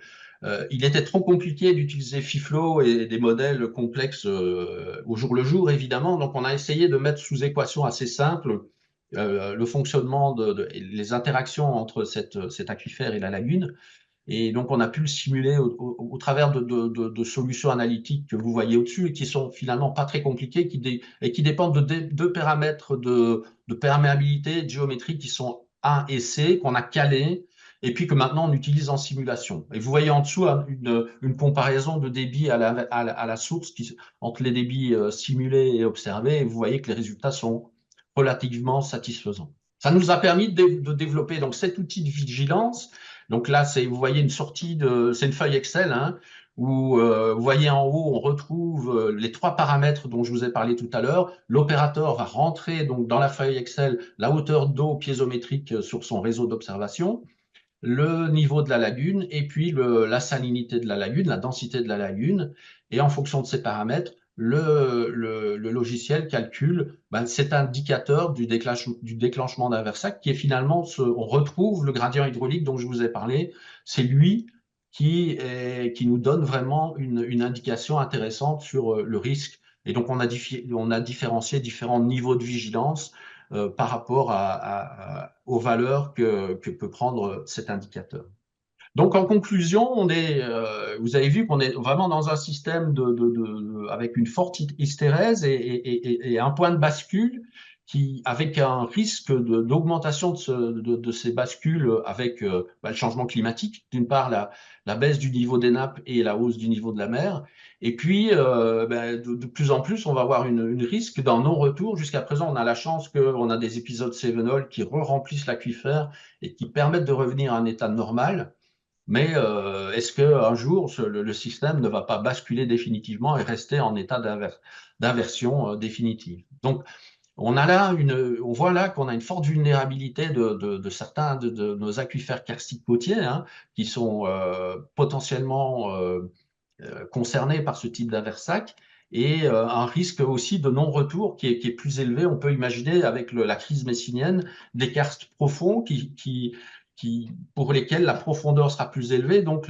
Il était trop compliqué d'utiliser FIFLO et des modèles complexes au jour le jour, évidemment. Donc, on a essayé de mettre sous équation assez simple le fonctionnement les interactions entre cet aquifère et la lagune. Et donc, on a pu le simuler au travers de solutions analytiques que vous voyez au-dessus et qui sont finalement pas très compliquées et qui dépendent de deux paramètres de perméabilité, de géométrie qui sont A et C, qu'on a calés et puis que maintenant on utilise en simulation. Et vous voyez en dessous hein, une comparaison de débit à la source entre les débits simulés et observés. Et vous voyez que les résultats sont relativement satisfaisants. Ça nous a permis de développer donc cet outil de vigilance. Donc là, vous voyez une sortie c'est une feuille Excel hein, où vous voyez en haut, on retrouve les trois paramètres dont je vous ai parlé tout à l'heure. L'opérateur va rentrer donc dans la feuille Excel la hauteur d'eau piézométrique sur son réseau d'observation, le niveau de la lagune et puis la salinité de la lagune, la densité de la lagune. Et en fonction de ces paramètres, le logiciel calcule cet indicateur du déclenchement d'un versac qui est finalement, on retrouve le gradient hydraulique dont je vous ai parlé. C'est lui qui nous donne vraiment une indication intéressante sur le risque. Et donc, on a différencié différents niveaux de vigilance par rapport aux valeurs que peut prendre cet indicateur. Donc, en conclusion, vous avez vu qu'on est vraiment dans un système avec une forte hystérèse et un point de bascule avec un risque d'augmentation de ces bascules avec le changement climatique. D'une part, la baisse du niveau des nappes et la hausse du niveau de la mer. Et puis, de plus en plus, on va avoir une risque d'un non-retour. Jusqu'à présent, on a la chance qu'on a des épisodes Sevenol qui remplissent l'aquifère et qui permettent de revenir à un état normal. Mais est-ce qu'un jour, le système ne va pas basculer définitivement et rester en état d'inversion définitive? Donc, on voit là qu'on a une forte vulnérabilité de certains de nos aquifères karstiques côtiers hein, qui sont potentiellement concernés par ce type d'inversac et un risque aussi de non-retour qui est plus élevé. On peut imaginer avec la crise messinienne des karstes profonds pour lesquels la profondeur sera plus élevée, donc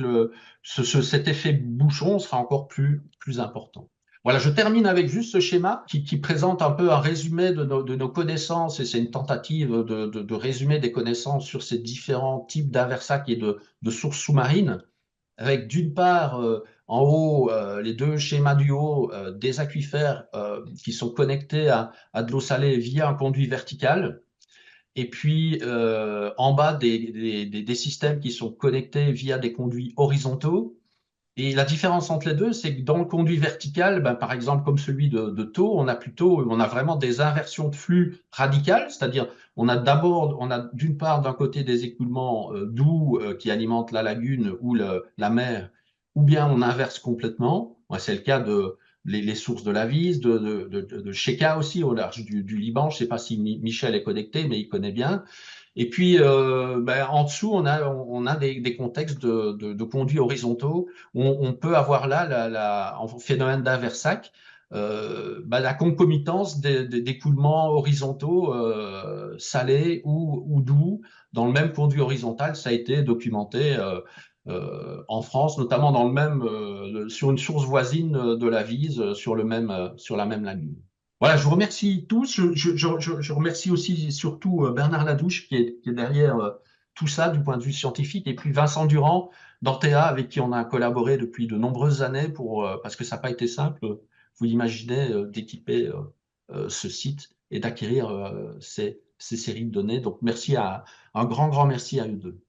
cet effet bouchon sera encore plus important. Voilà, je termine avec juste ce schéma qui présente un peu un résumé de nos connaissances, et c'est une tentative de résumer des connaissances sur ces différents types d'inversac et de sources sous-marines, avec d'une part en haut les deux schémas du haut des aquifères qui sont connectés à de l'eau salée via un conduit vertical, et puis en bas des systèmes qui sont connectés via des conduits horizontaux. Et la différence entre les deux, c'est que dans le conduit vertical, par exemple comme celui de Thau, on a vraiment des inversions de flux radicales, c'est-à-dire on a d'une part d'un côté des écoulements doux qui alimentent la lagune ou la mer, ou bien on inverse complètement. C'est le cas les sources de la Vise, de Sheka aussi au large du Liban. Je ne sais pas si Michel est connecté, mais il connaît bien. Et puis, en dessous, on a des contextes de conduits horizontaux où on peut avoir là, en phénomène d'inversac, la concomitance d'écoulements horizontaux salés ou doux dans le même conduit horizontal. Ça a été documenté en France, notamment sur une source voisine de la Vise, sur la même lagune. Voilà, je vous remercie tous. Je remercie aussi surtout Bernard Ladouche qui est derrière tout ça du point de vue scientifique. Et puis Vincent Durand d'Ortea, avec qui on a collaboré depuis de nombreuses années parce que ça n'a pas été simple, vous l'imaginez, d'équiper ce site et d'acquérir ces séries de données. Donc un grand, grand merci à eux deux.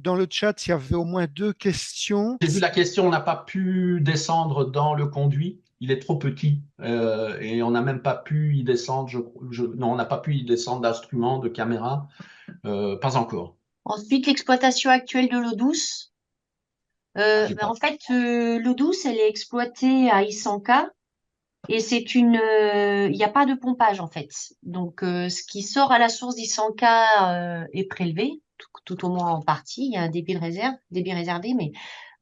Dans le chat, il y avait au moins deux questions. J'ai vu la question, on n'a pas pu descendre dans le conduit. Il est trop petit et on n'a même pas pu y descendre. Non, on n'a pas pu y descendre d'instruments, de caméras, pas encore. Ensuite, l'exploitation actuelle de l'eau douce. J'ai En pas. fait, l'eau douce, elle est exploitée à Isanka et il n'y a pas de pompage en fait. Donc, ce qui sort à la source d'Isanka est prélevé, tout au moins en partie. Il y a un débit réservé, mais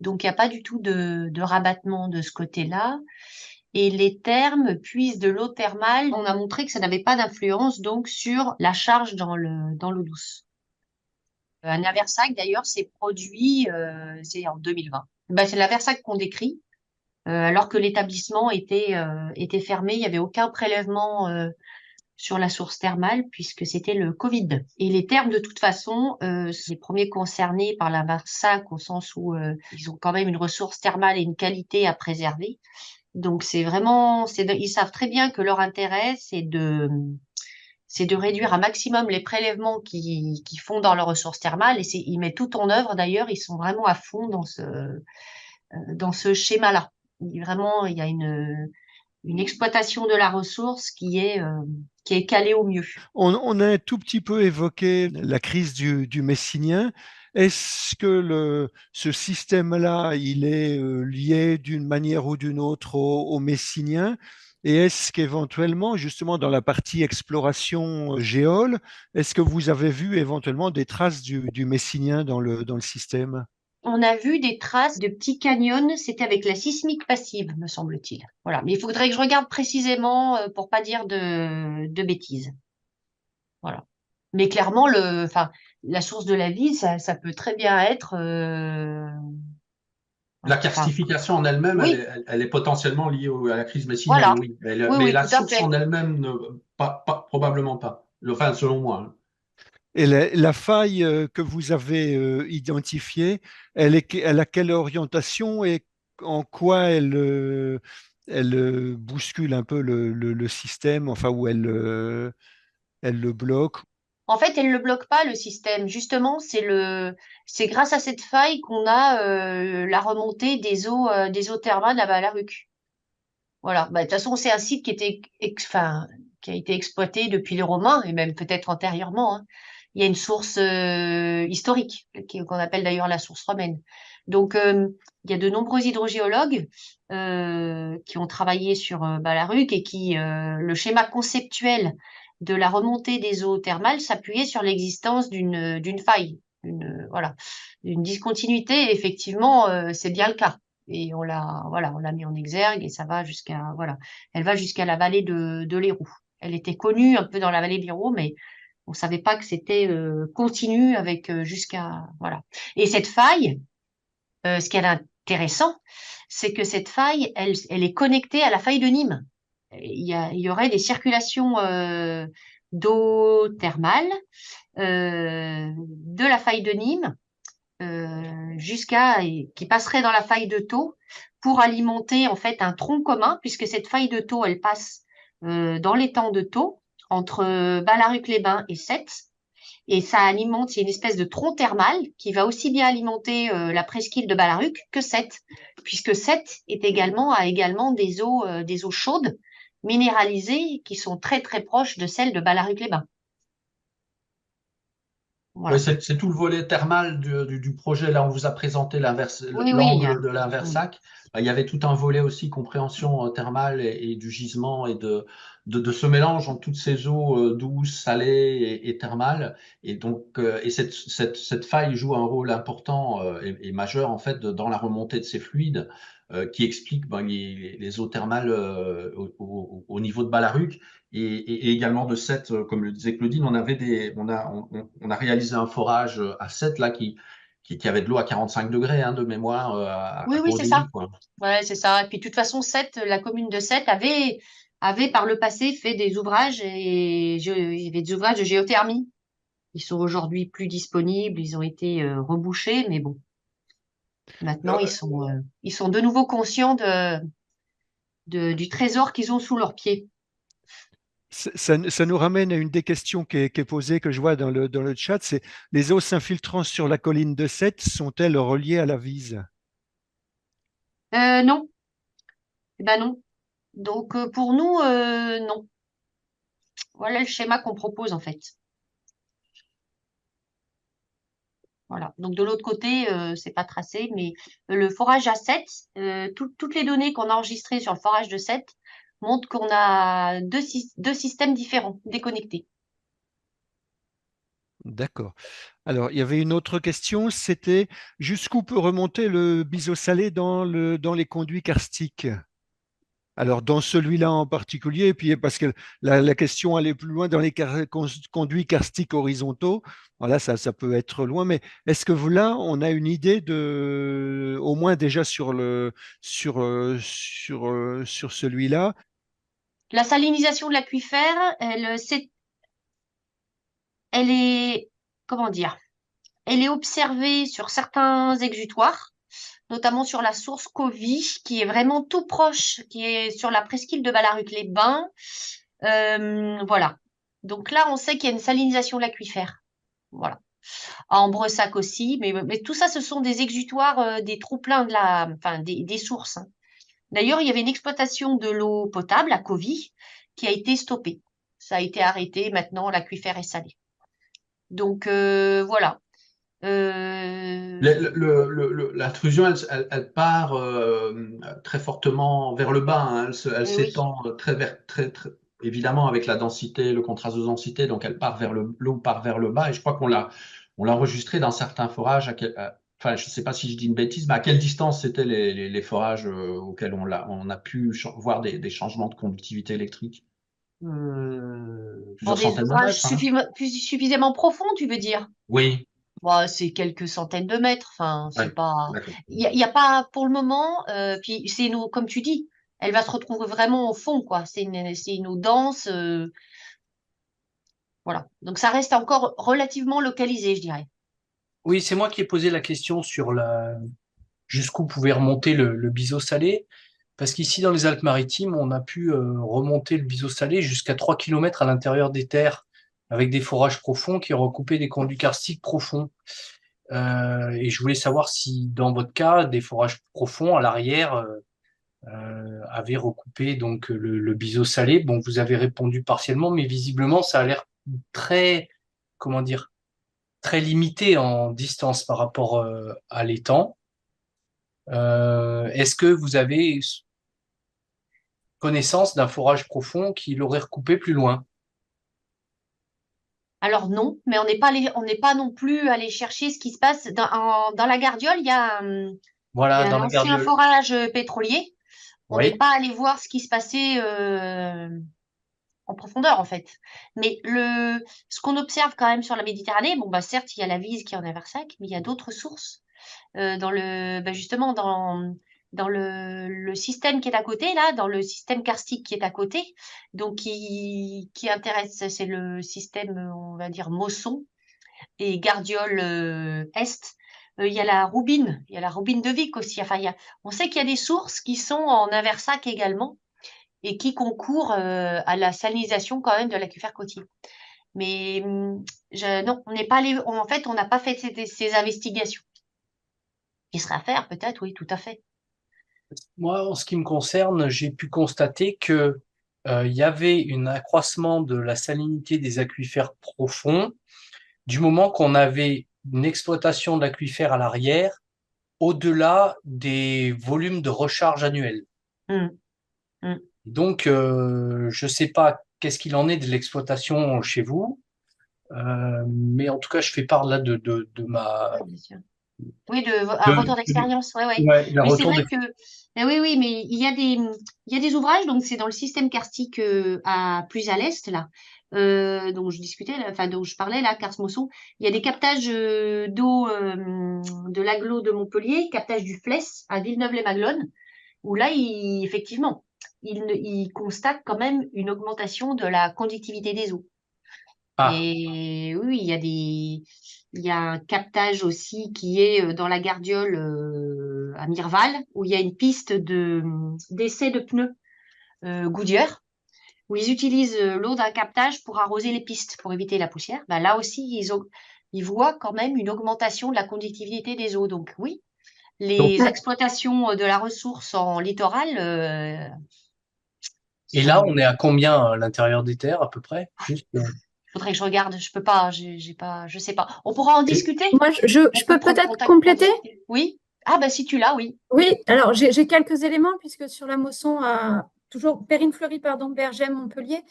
donc il n'y a pas du tout de rabattement de ce côté-là. Et les thermes puisent de l'eau thermale. On a montré que ça n'avait pas d'influence donc sur la charge dans l'eau douce. Un Aversac, d'ailleurs, s'est produit, c'est en 2020. Ben, c'est l'Aversac qu'on décrit, alors que l'établissement était fermé. Il n'y avait aucun prélèvement sur la source thermale puisque c'était le Covid. Et les thermes, de toute façon, c'est les premiers concernés par l'Aversac au sens où ils ont quand même une ressource thermale et une qualité à préserver. Donc, ils savent très bien que leur intérêt, c'est de réduire un maximum les prélèvements qu'ils font dans leurs ressources thermales et ils mettent tout en œuvre d'ailleurs, ils sont vraiment à fond dans ce schéma-là. Vraiment, il y a une exploitation de la ressource qui est calée au mieux. On a un tout petit peu évoqué la crise du Messinien. Est-ce que ce système-là, il est lié d'une manière ou d'une autre au Messinien? Et est-ce qu'éventuellement, justement, dans la partie exploration géole, est-ce que vous avez vu éventuellement des traces du Messinien dans le système? On a vu des traces de petits canyons, c'était avec la sismique passive, me semble-t-il. Voilà, mais il faudrait que je regarde précisément pour pas dire de bêtises. Voilà. Mais clairement, enfin, la source de la vie, ça peut très bien être. La Enfin, karstification en elle-même, oui, elle est potentiellement liée à la crise messinienne, voilà. oui. Oui, Mais oui, la tout à source fait. en elle-même, probablement pas. Enfin, selon moi, hein. Et la faille que vous avez identifiée, elle a quelle orientation et en quoi elle bouscule un peu le système, enfin, où elle le bloque? En fait, elle ne le bloque pas, le système. Justement, c'est grâce à cette faille qu'on a la remontée des eaux thermales à Balaruc. Voilà. Bah, de toute façon, c'est un site enfin, qui a été exploité depuis les Romains et même peut-être antérieurement, hein. Il y a une source historique qu'on appelle d'ailleurs la source romaine. Donc, il y a de nombreux hydrogéologues qui ont travaillé sur Balaruc et le schéma conceptuel de la remontée des eaux thermales s'appuyait sur l'existence d'une faille, voilà, d'une discontinuité. Et effectivement, c'est bien le cas. Et on l'a mis en exergue et ça va voilà, elle va jusqu'à la vallée de l'Hérault. Elle était connue un peu dans la vallée de l'Hérault, mais on savait pas que c'était continu avec voilà. Et cette faille, ce qui est intéressant, c'est que cette faille, elle est connectée à la faille de Nîmes. Il y aurait des circulations d'eau thermale de la faille de Nîmes qui passerait dans la faille de Thau pour alimenter en fait un tronc commun, puisque cette faille de Thau, elle passe dans l'étang de Thau, entre Balaruc-les-Bains et Sète, et ça alimente, c'est une espèce de tronc thermal qui va aussi bien alimenter la presqu'île de Balaruc que Sète, puisque Sète a également des eaux chaudes minéralisées qui sont très très proches de celles de Balaruc-les-Bains. Oui, Voilà. c'est tout le volet thermal du projet. Là, on vous a présenté Oui, oui, l'angle de mm. l'inversac. Il y avait tout un volet aussi compréhension thermale et du gisement et de ce mélange entre toutes ces eaux douces, salées et thermales. Et donc, cette faille joue un rôle important et majeur en fait dans la remontée de ces fluides qui explique ben, les eaux thermales au niveau de Balaruc et également de 7, comme le disait Claudine, on a réalisé un forage à 7 là qui avait de l'eau à 45 degrés hein, de mémoire Oui, à oui, court c'est débit, ça. quoi. Ouais, c'est ça. Et puis, de toute façon, la commune de Sète avait par le passé fait des ouvrages il y avait des ouvrages de géothermie. Ils sont aujourd'hui plus disponibles, ils ont été rebouchés, mais bon, maintenant ils sont de nouveau conscients du trésor qu'ils ont sous leurs pieds. Ça nous ramène à une des questions qui est posée, que je vois dans le chat, c'est les eaux s'infiltrant sur la colline de Sète sont-elles reliées à la Vise? Non, eh ben non. Donc pour nous, non. Voilà le schéma qu'on propose en fait. Voilà. Donc de l'autre côté, c'est pas tracé, mais le forage à 7, toutes les données qu'on a enregistrées sur le forage de 7 montrent qu'on a deux systèmes différents, déconnectés. D'accord. Alors, il y avait une autre question, c'était jusqu'où peut remonter le biseau salé dans les conduits karstiques? Alors, dans celui-là en particulier, et puis parce que la question allait plus loin dans les conduits karstiques horizontaux, voilà, ça peut être loin, mais est-ce que vous, là, on a une idée de, au moins déjà sur celui-là? La salinisation de l'aquifère, elle est, comment dire, elle est observée sur certains exutoires, notamment sur la source Covy, qui est vraiment tout proche, qui est sur la presqu'île de Ballaruc-les-Bains. Voilà. Donc là, on sait qu'il y a une salinisation de l'aquifère. Voilà. À Ambressac aussi, mais tout ça, ce sont des exutoires, des trop-pleins enfin, des sources, hein. D'ailleurs, il y avait une exploitation de l'eau potable à Covy qui a été stoppée. Ça a été arrêté. Maintenant, l'aquifère est salé. Donc voilà. L'intrusion, elle part très fortement vers le bas, hein. Elle Et oui. s'étend évidemment avec la densité, le contraste de densité, donc elle part vers l'eau part vers le bas. Et je crois on l'a enregistré dans certains forages. Enfin, je ne sais pas si je dis une bêtise, mais à quelle distance c'était les forages auxquels on a pu voir des changements de conductivité électrique? Pour Plusieurs des centaines de ouvrages mètres, hein. suffisamment profonds, tu veux dire? Oui, Bon, c'est quelques centaines de mètres. Enfin, c'est ouais, pas. d'accord. Il y a pas pour le moment. Puis c'est une eau, comme tu dis, elle va se retrouver vraiment au fond, quoi. C'est une eau dense. Voilà. Donc ça reste encore relativement localisé, je dirais. Oui, c'est moi qui ai posé la question sur jusqu'où pouvait remonter le biseau salé, parce qu'ici dans les Alpes-Maritimes, on a pu remonter le biseau salé jusqu'à 3 km à l'intérieur des terres, avec des forages profonds qui recoupaient des conduits karstiques profonds. Et je voulais savoir si, dans votre cas, des forages profonds à l'arrière avaient recoupé donc le biseau salé. Bon, vous avez répondu partiellement, mais visiblement, ça a l'air très, comment dire, très limité en distance par rapport à l'étang. Est-ce que vous avez connaissance d'un forage profond qui l'aurait recoupé plus loin? Alors non, mais on n'est pas non plus allé chercher ce qui se passe dans la Gardiole. Il y Voilà, a dans un la ancien Gardiole. forage pétrolier. On n'est Oui, pas allé voir ce qui se passait en profondeur en fait. Mais ce qu'on observe quand même sur la Méditerranée, bon bah certes il y a la Vise qui est en Aversac, mais il y a d'autres sources justement dans le système qui est à côté là, dans le système karstique qui est à côté, donc qui intéresse, c'est le système on va dire Mosson et Gardiole Est. Il y a la Roubine de Vic aussi. Enfin, on sait qu'il y a des sources qui sont en Aversac également et qui concourent à la salinisation quand même de l'aquifère côtier. Mais non, on n'est pas allé, en fait, on n'a pas fait ces investigations. Qui serait à faire, peut-être, oui, tout à fait. moi, en ce qui me concerne, j'ai pu constater que il y avait un accroissement de la salinité des aquifères profonds du moment qu'on avait une exploitation d'aquifères à l'arrière au-delà des volumes de recharge annuels. Mm, mm. Donc, je ne sais pas qu'est-ce qu'il en est de l'exploitation chez vous, mais en tout cas, je fais part là de ma Ouais, bien sûr. Oui, un de, retour d'expérience, ouais, ouais. ouais, la Mais c'est retour vrai de que, mais oui, oui, mais il y a des ouvrages, donc c'est dans le système karstique plus à l'est, là, dont je discutais, là, enfin, dont je parlais, là, Kars-Mosson. Il y a des captages d'eau de l'agglo de Montpellier, captage du Flès à Villeneuve-les-Maglones, où là, effectivement, il constate quand même une augmentation de la conductivité des eaux. Ah, Et oui, il y a un captage aussi qui est dans la Gardiole à Mirval, où il y a une piste d'essai de pneus Goodyear, où ils utilisent l'eau d'un captage pour arroser les pistes, pour éviter la poussière. Ben, là aussi, ils voient quand même une augmentation de la conductivité des eaux. Donc oui, Donc, les exploitations de la ressource en littoral et là, on sont... est à combien à l'intérieur des terres, à peu près? Juste. Faudrait que je regarde, je peux pas, j'ai pas, je sais pas. On pourra en Et- discuter. Moi, On je peut peux prendre peut-être contact pour compléter? discuter. Oui? Ah, bah si tu l'as, oui. Oui, alors j'ai quelques éléments puisque sur la Mosson, toujours Perrine-Fleury, pardon, Bergem, Montpellier,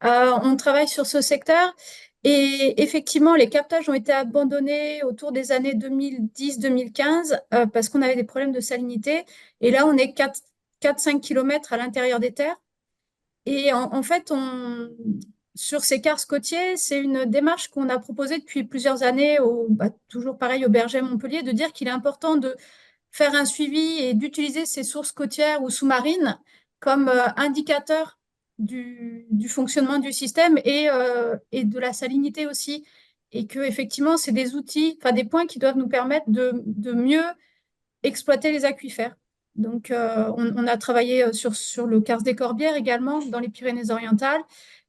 on travaille sur ce secteur et effectivement, les captages ont été abandonnés autour des années 2010-2015 parce qu'on avait des problèmes de salinité. Et là, on est 4-5 km à l'intérieur des terres. Et en fait, sur ces quarts côtiers, c'est une démarche qu'on a proposée depuis plusieurs années, toujours pareil au Berger Montpellier, de dire qu'il est important de faire un suivi et d'utiliser ces sources côtières ou sous-marines comme indicateur du fonctionnement du système et de la salinité aussi. Et que effectivement, c'est des outils, enfin des points qui doivent nous permettre de mieux exploiter les aquifères. Donc, on a travaillé sur le Cars des Corbières également, dans les Pyrénées-Orientales.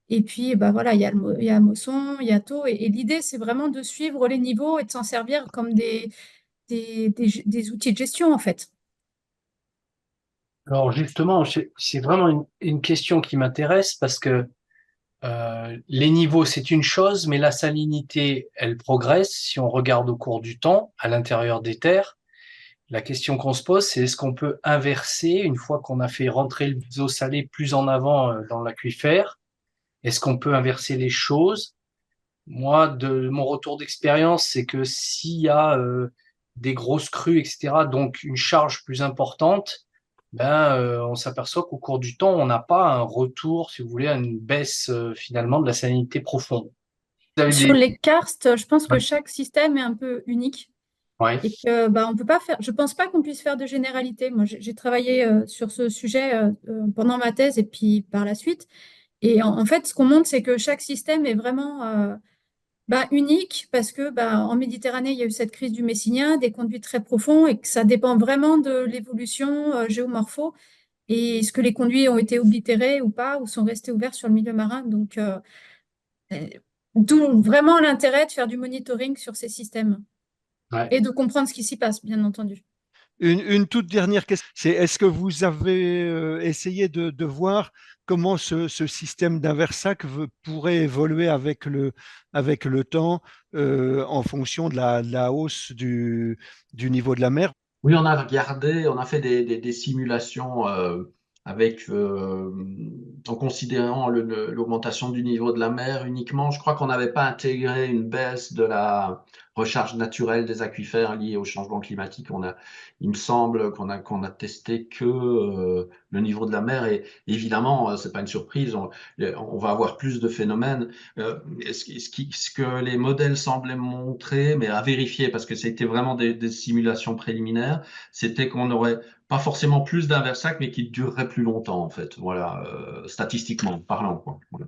Et puis, bah, voilà, il y a Mosson, il y a Thau. Et l'idée, c'est vraiment de suivre les niveaux et de s'en servir comme des outils de gestion, en fait. Alors justement, c'est vraiment une question qui m'intéresse parce que les niveaux, c'est une chose, mais la salinité, elle progresse si on regarde au cours du temps à l'intérieur des terres. La question qu'on se pose, c'est est-ce qu'on peut inverser une fois qu'on a fait rentrer le biseau salé plus en avant dans l'aquifère? Est-ce qu'on peut inverser les choses? Moi, de mon retour d'expérience, c'est que s'il y a des grosses crues, etc., donc une charge plus importante, ben, on s'aperçoit qu'au cours du temps, on n'a pas un retour, si vous voulez, à une baisse finalement de la salinité profonde. Vous avez Sur des... les karsts, je pense que Ouais. chaque système est un peu unique Ouais. et que bah, on peut pas faire, je pense pas qu'on puisse faire de généralité. Moi, j'ai travaillé sur ce sujet pendant ma thèse et puis par la suite. Et en fait, ce qu'on montre, c'est que chaque système est vraiment unique parce que en Méditerranée, il y a eu cette crise du Messinien, des conduits très profonds et que ça dépend vraiment de l'évolution géomorpho et est-ce que les conduits ont été oblitérés ou pas ou sont restés ouverts sur le milieu marin. Donc, euh, d'où vraiment l'intérêt de faire du monitoring sur ces systèmes Ouais. et de comprendre ce qui s'y passe, bien entendu. Une toute dernière question, c'est est-ce que vous avez essayé de voir comment ce système d'inversac pourrait évoluer avec le temps en fonction de la hausse du niveau de la mer? oui, on a regardé, on a fait des simulations avec, en considérant l'augmentation du niveau de la mer uniquement. Je crois qu'on n'avait pas intégré une baisse de la recharge naturelle des aquifères liée au changement climatique. Il me semble qu'on a testé que le niveau de la mer et évidemment, c'est pas une surprise, on va avoir plus de phénomènes. Ce que les modèles semblaient montrer, mais à vérifier parce que c'était vraiment des simulations préliminaires, c'était qu'on n'aurait pas forcément plus d'inversac, mais qui durerait plus longtemps, en fait. Voilà, statistiquement parlant, quoi. Voilà.